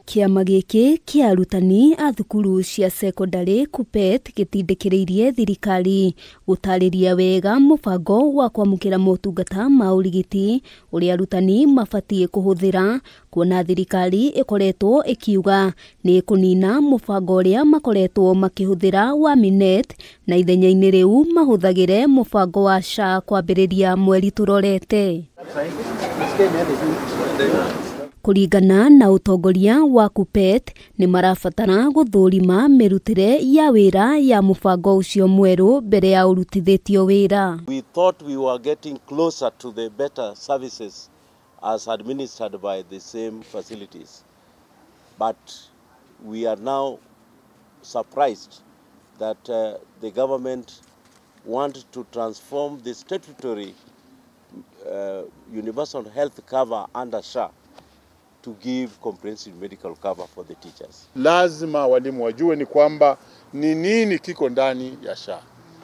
Kiama giki kia arutani a thukuru cia secondary KUPPET gitindikiriirie thirikari gutariria wega mubango wa kwamukira motungata ma urigiti uria arutani mabatie kuhuthira, kuona thirikari ikoretwo ikiuga ni kunina mubango uria makoretwo makihuthira wa Minet na ithenya-ini riu mahuthagire mubango wa SHA kwambiriria mweri turorete. Kuringana na utongoria wa KUPPET ni marabatara guthurima mirutire ya wira ya mubango ucio mweru mbere ya urutithitio wira. We thought we were getting closer to the better services as administered by the same facilities, but we are now surprised that the government wants to transform the statutory universal health cover under SHA to give comprehensive medical cover for the teachers. Lazima walimu wajue ni kwamba ni nini kiko ndani ya SHA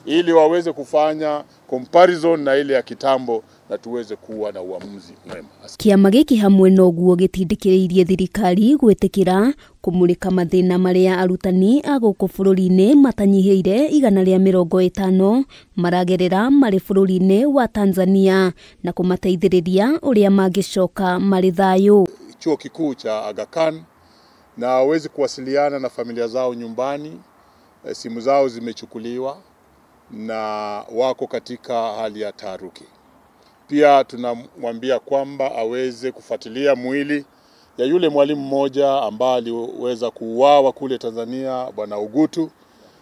ili waweze kufanya comparison na ile ya kitambo na tuweze kuwa na uamuzi mwema. Kiama giki hamwe noguo gitindikiriirie thirikari gwitikira kumulika mathina maria arutani a guku bururi-ini matanyihiire 150 maragerera mari bururi-ini wa Tanzania na kumateithiriria uria mangicoka mari thayu. Chuo kikuu cha Aga Khan na waweze kuwasiliana na familia zao nyumbani, simu zao zimechukuliwa na wako katika hali ya taharuki. Pia tunamwambia kwamba aweze kufuatilia mwili ya yule mwalimu mmoja ambaye aliweza kuuawa kule Tanzania, Bwana Ugutu,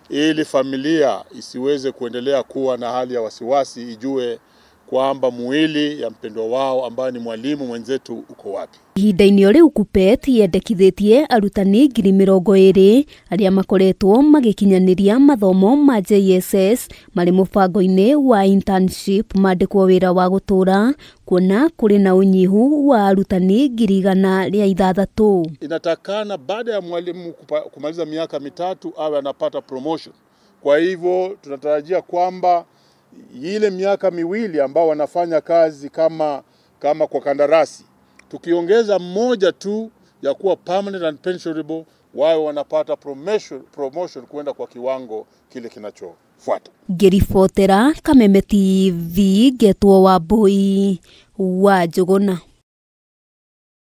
ili familia isiweze kuendelea kuwa na hali ya wasiwasi, ijue kwamba mwili ya mpendwa wao ambaye ni mwalimu mwenzetu uko wapi. Ihinda-ini riu KUPPET yendekithitie arutani 20,000 aria makoretwo magikinyaniria mathomo ma JSS mari mubango-ini wa internship mandikwo wira wa gutura, kuona kuri na unyihu wa arutani 100,000. Inatakana baada ya mwalimu kumaliza miaka 3 awe anapata promotion. Kwa hivyo tunatarajia kwamba ile miaka 2 ambao wanafanya kazi kama kwa kandarasi, tukiongeza mmoja tu ya kuwa permanent and pensionable, wao wanapata promotion kwenda kwa kiwango kile kinachofuata. Ngiribotera Kameme TV, Getwo Wambui wa Njuguna.